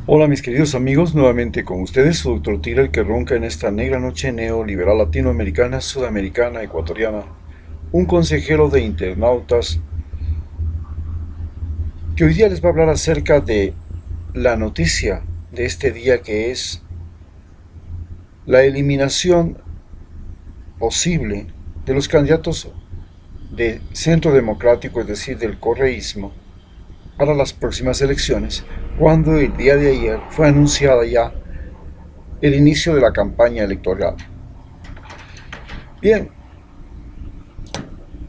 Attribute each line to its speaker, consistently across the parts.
Speaker 1: Hola mis queridos amigos, nuevamente con ustedes su doctor Tira, el que ronca en esta negra noche neoliberal latinoamericana, sudamericana, ecuatoriana, un consejero de internautas que hoy día les va a hablar acerca de la noticia de este día, que es la eliminación posible de los candidatos de Centro Democrático, es decir, del correísmo, para las próximas elecciones, cuando el día de ayer fue anunciada ya el inicio de la campaña electoral. Bien,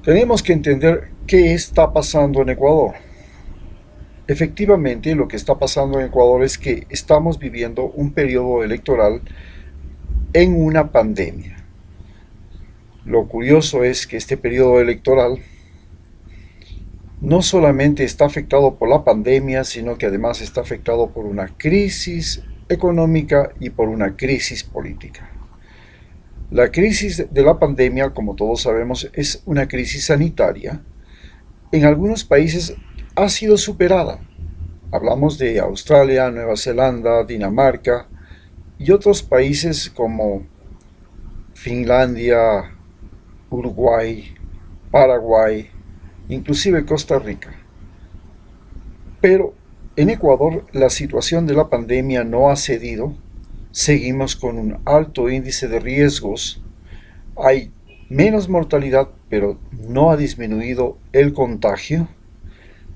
Speaker 1: tenemos que entender qué está pasando en Ecuador. Efectivamente, lo que está pasando en Ecuador es que estamos viviendo un periodo electoral en una pandemia. Lo curioso es que este periodo electoral no solamente está afectado por la pandemia, sino que además está afectado por una crisis económica y por una crisis política. La crisis de la pandemia, como todos sabemos, es una crisis sanitaria. En algunos países ha sido superada. Hablamos de Australia, Nueva Zelanda, Dinamarca y otros países como Finlandia, Uruguay, Paraguay, inclusive Costa Rica. Pero en Ecuador la situación de la pandemia no ha cedido. Seguimos con un alto índice de riesgos. Hay menos mortalidad, pero no ha disminuido el contagio.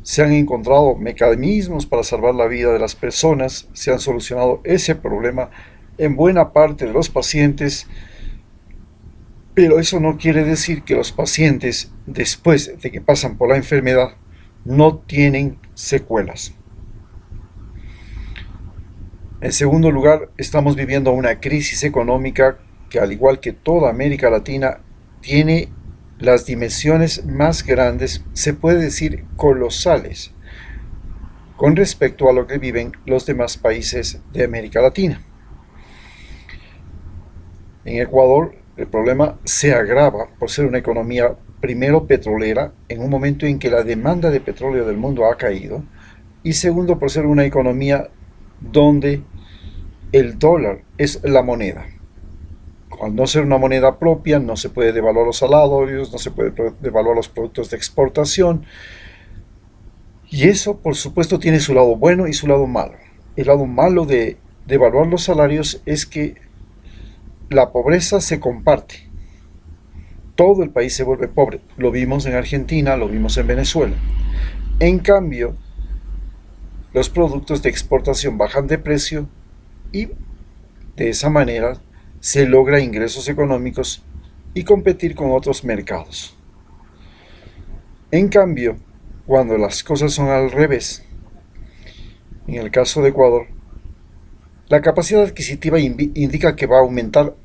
Speaker 1: Se han encontrado mecanismos para salvar la vida de las personas, se han solucionado ese problema en buena parte de los pacientes, pero eso no quiere decir que los pacientes, después de que pasan por la enfermedad, no tienen secuelas. En segundo lugar, estamos viviendo una crisis económica que, al igual que toda América Latina, tiene las dimensiones más grandes, se puede decir colosales, con respecto a lo que viven los demás países de América Latina. En Ecuador, el problema se agrava por ser una economía primero petrolera, en un momento en que la demanda de petróleo del mundo ha caído, y segundo por ser una economía donde el dólar es la moneda. Al no ser una moneda propia, no se puede devaluar los salarios, no se puede devaluar los productos de exportación, y eso, por supuesto, tiene su lado bueno y su lado malo. El lado malo de devaluar los salarios es que la pobreza se comparte. Todo el país se vuelve pobre. Lo vimos en Argentina, lo vimos en Venezuela. En cambio, los productos de exportación bajan de precio y de esa manera se logra ingresos económicos y competir con otros mercados. En cambio, cuando las cosas son al revés, en el caso de Ecuador, la capacidad adquisitiva indica que va a aumentar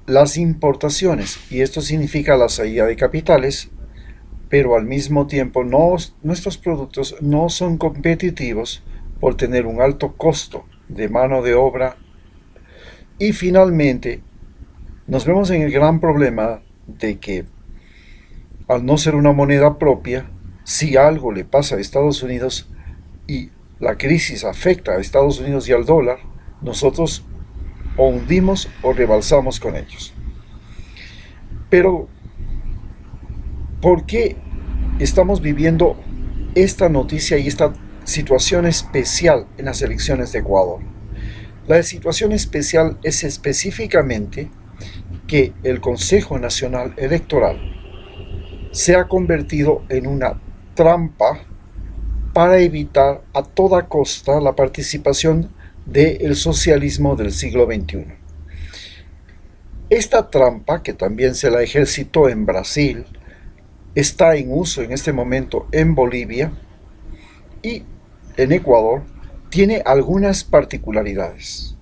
Speaker 1: las importaciones, y esto significa la salida de capitales, pero al mismo tiempo nuestros productos no son competitivos por tener un alto costo de mano de obra, y finalmente nos vemos en el gran problema de que, al no ser una moneda propia, si algo le pasa a Estados Unidos y la crisis afecta a Estados Unidos y al dólar, nosotros o hundimos o rebalsamos con ellos. Pero, ¿por qué estamos viviendo esta noticia y esta situación especial en las elecciones de Ecuador? La situación especial es específicamente que el Consejo Nacional Electoral se ha convertido en una trampa para evitar a toda costa la participación del socialismo del siglo XXI. Esta trampa, que también se la ejercitó en Brasil, está en uso en este momento en Bolivia y en Ecuador, tiene algunas particularidades.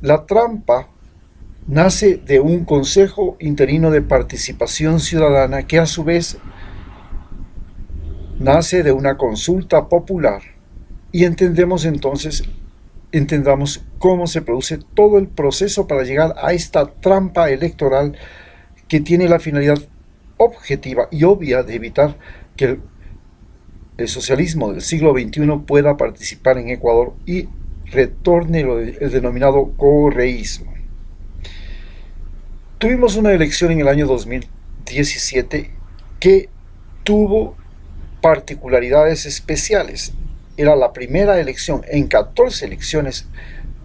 Speaker 1: La trampa nace de un Consejo Interino de Participación Ciudadana que a su vez nace de una consulta popular, y entendamos cómo se produce todo el proceso para llegar a esta trampa electoral que tiene la finalidad objetiva y obvia de evitar que el socialismo del siglo XXI pueda participar en Ecuador y retorne el denominado correísmo. Tuvimos una elección en el año 2017 que tuvo particularidades especiales. Era la primera elección en 14 elecciones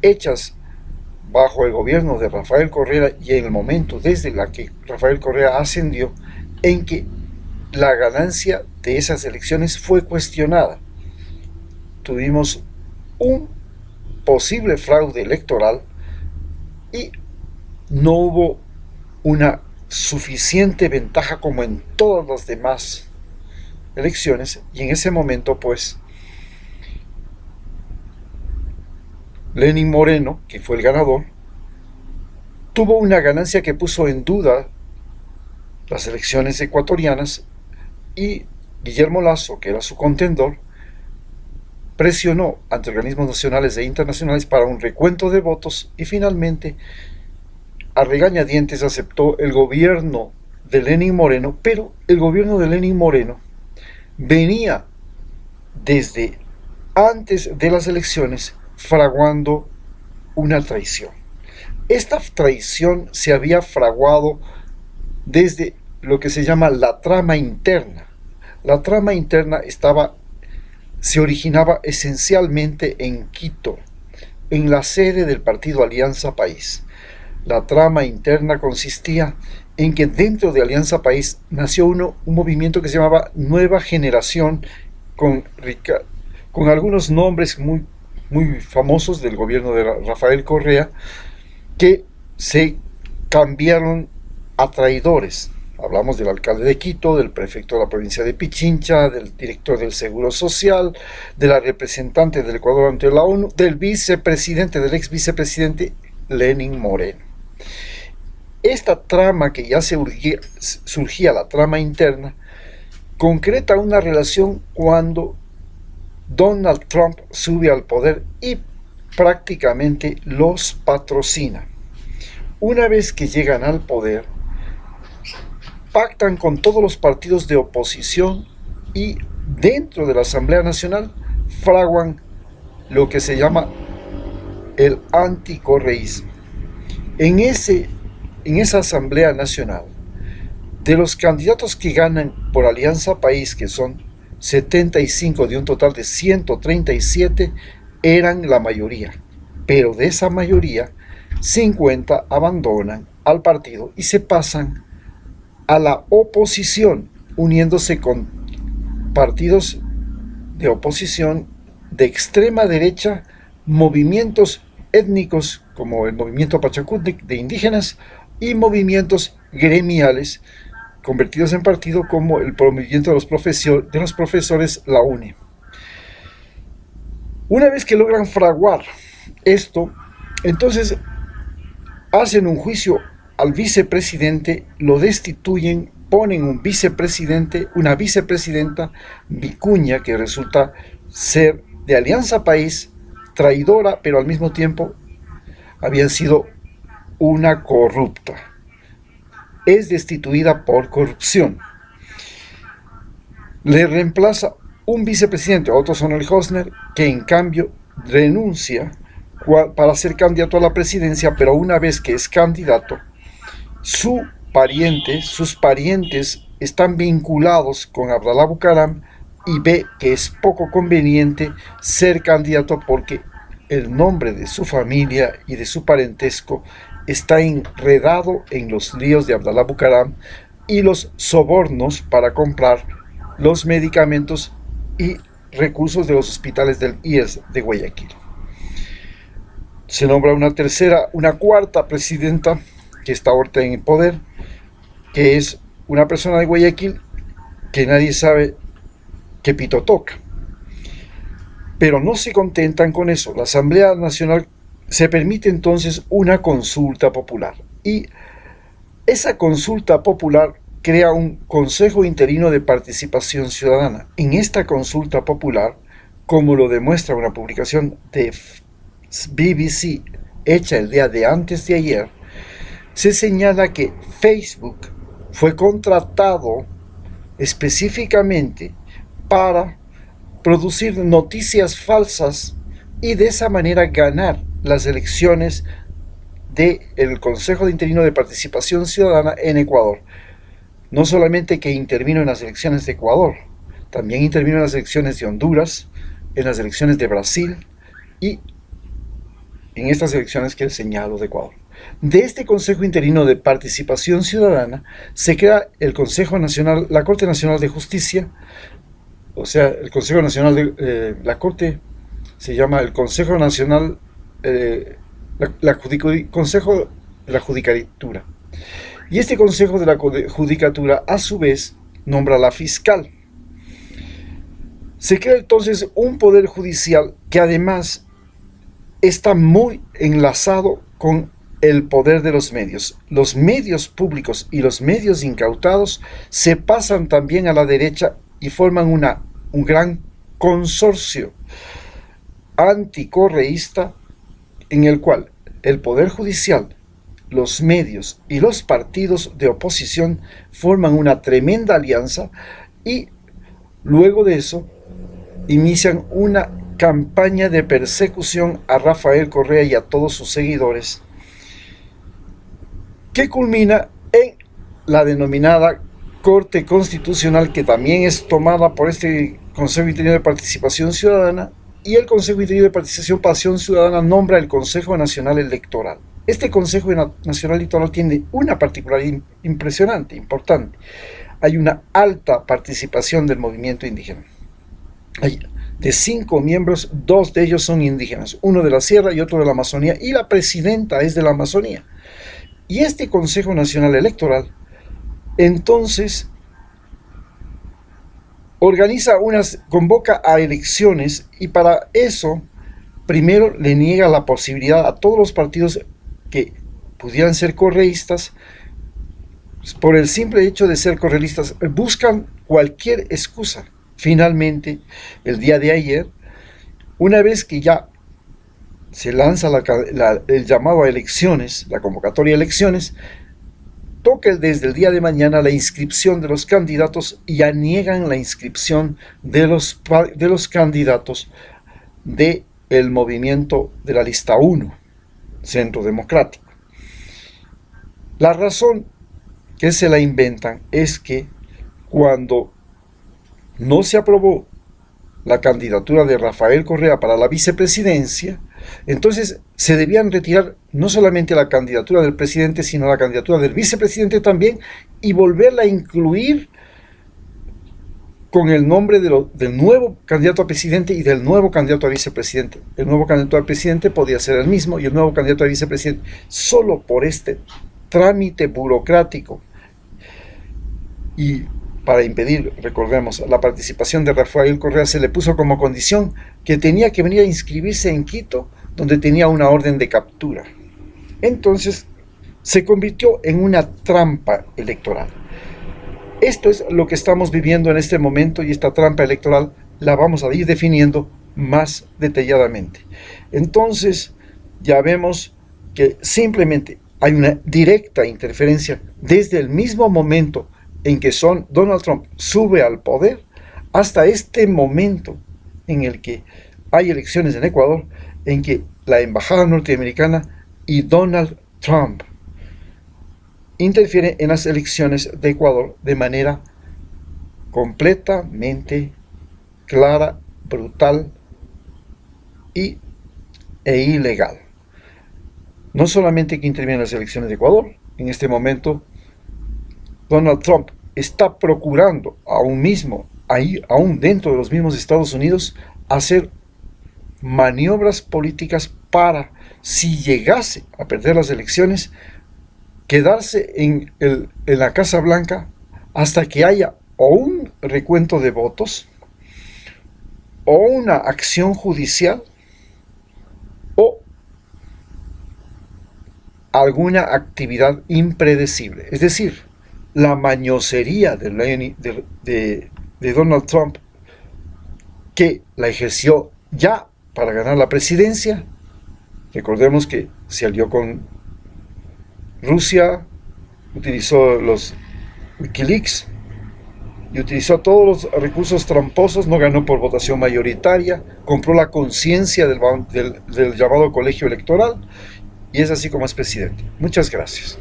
Speaker 1: hechas bajo el gobierno de Rafael Correa y en el momento desde la que Rafael Correa ascendió, en que la ganancia de esas elecciones fue cuestionada. Tuvimos un posible fraude electoral y no hubo una suficiente ventaja como en todas las demás elecciones, y en ese momento pues Lenín Moreno, que fue el ganador, tuvo una ganancia que puso en duda las elecciones ecuatorianas, y Guillermo Lasso, que era su contendor, presionó ante organismos nacionales e internacionales para un recuento de votos y finalmente a regañadientes aceptó el gobierno de Lenín Moreno, pero el gobierno de Lenín Moreno venía desde antes de las elecciones fraguando una traición. Esta traición se había fraguado desde lo que se llama la trama interna. La trama interna se originaba esencialmente en Quito, en la sede del partido Alianza País. La trama interna consistía en que dentro de Alianza País nació un movimiento que se llamaba Nueva Generación, con algunos nombres muy famosos del gobierno de Rafael Correa, que se cambiaron a traidores. Hablamos del alcalde de Quito, del prefecto de la provincia de Pichincha, del director del Seguro Social, de la representante del Ecuador ante la ONU, del vicepresidente, del ex vicepresidente Lenín Moreno. Esta trama, que ya surgía la trama interna, concreta una relación cuando Donald Trump sube al poder y prácticamente los patrocina. Una vez que llegan al poder, pactan con todos los partidos de oposición y dentro de la Asamblea Nacional fraguan lo que se llama el anticorreísmo. En esa Asamblea Nacional, de los candidatos que ganan por Alianza País, que son 75 de un total de 137, eran la mayoría. Pero de esa mayoría, 50 abandonan al partido y se pasan a la oposición, uniéndose con partidos de oposición de extrema derecha, movimientos étnicos como el movimiento Pachacútec de indígenas y movimientos gremiales convertidos en partido como el movimiento de los profesores, la UNE. Una vez que logran fraguar esto, entonces hacen un juicio al vicepresidente, lo destituyen, ponen un vicepresidente, una vicepresidenta, Vicuña, que resulta ser de Alianza País, traidora, pero al mismo tiempo había sido una corrupta. Es destituida por corrupción. Le reemplaza un vicepresidente, Otto Sonnenhösner, que en cambio renuncia para ser candidato a la presidencia, pero una vez que es candidato, sus parientes están vinculados con Abdalá Bucaram y ve que es poco conveniente ser candidato porque el nombre de su familia y de su parentesco está enredado en los líos de Abdalá Bucaram y los sobornos para comprar los medicamentos y recursos de los hospitales del IES de Guayaquil. Se nombra una cuarta presidenta que está ahorita en el poder, que es una persona de Guayaquil que nadie sabe qué pito toca. Pero no se contentan con eso. La Asamblea Nacional se permite entonces una consulta popular. Y esa consulta popular crea un Consejo Interino de Participación Ciudadana. En esta consulta popular, como lo demuestra una publicación de BBC hecha el día de antes de ayer, se señala que Facebook fue contratado específicamente para producir noticias falsas y de esa manera ganar las elecciones del Consejo de Interino de Participación Ciudadana en Ecuador. No solamente que intervino en las elecciones de Ecuador, también intervino en las elecciones de Honduras, en las elecciones de Brasil y en estas elecciones que señalo de Ecuador. De este Consejo Interino de Participación Ciudadana se crea el Consejo Nacional, la Corte Nacional de Justicia, o sea, el Consejo Nacional de la Corte se llama el Consejo Nacional, Consejo de la Judicatura. Y este Consejo de la Judicatura, a su vez, nombra a la fiscal. Se crea entonces un poder judicial que además está muy enlazado con el poder de los medios. Los medios públicos y los medios incautados se pasan también a la derecha y forman un gran consorcio anticorreísta en el cual el poder judicial, los medios y los partidos de oposición forman una tremenda alianza y luego de eso inician una campaña de persecución a Rafael Correa y a todos sus seguidores, que culmina en la denominada Corte Constitucional, que también es tomada por este Consejo Interino de Participación Ciudadana, y el Consejo Interino de Participación Ciudadana nombra el Consejo Nacional Electoral. Este Consejo Nacional Electoral tiene una particularidad impresionante, importante. Hay una alta participación del movimiento indígena. De 5 miembros, 2 de ellos son indígenas, uno de la Sierra y otro de la Amazonía, y la presidenta es de la Amazonía. Y este Consejo Nacional Electoral, entonces, convoca a elecciones y para eso, primero le niega la posibilidad a todos los partidos que pudieran ser correístas, por el simple hecho de ser correístas, buscan cualquier excusa. Finalmente, el día de ayer, una vez que ya se lanza el llamado a elecciones, la convocatoria a elecciones, toca desde el día de mañana la inscripción de los candidatos y ya niegan la inscripción de los candidatos del movimiento de la lista 1, Centro Democrático. La razón que se la inventan es que cuando no se aprobó la candidatura de Rafael Correa para la vicepresidencia, entonces se debían retirar no solamente la candidatura del presidente, sino la candidatura del vicepresidente también, y volverla a incluir con el nombre del nuevo candidato a presidente y del nuevo candidato a vicepresidente. El nuevo candidato a presidente podía ser el mismo y el nuevo candidato a vicepresidente. Solo por este trámite burocrático y para impedir, recordemos, la participación de Rafael Correa, se le puso como condición que tenía que venir a inscribirse en Quito, donde tenía una orden de captura. Entonces, se convirtió en una trampa electoral. Esto es lo que estamos viviendo en este momento y esta trampa electoral la vamos a ir definiendo más detalladamente. Entonces, ya vemos que simplemente hay una directa interferencia desde el mismo momento en que Donald Trump sube al poder hasta este momento en el que hay elecciones en Ecuador, en que la embajada norteamericana y Donald Trump interfieren en las elecciones de Ecuador de manera completamente clara, brutal e ilegal. No solamente que intervienen en las elecciones de Ecuador, en este momento Donald Trump está procurando aún dentro de los mismos Estados Unidos, hacer maniobras políticas para, si llegase a perder las elecciones, quedarse en la Casa Blanca hasta que haya o un recuento de votos, o una acción judicial, o alguna actividad impredecible. Es decir, la mañosería de Donald Trump, que la ejerció ya para ganar la presidencia. Recordemos que se alió con Rusia, utilizó los Wikileaks, y utilizó todos los recursos tramposos, no ganó por votación mayoritaria, compró la conciencia del llamado colegio electoral, y es así como es presidente. Muchas gracias.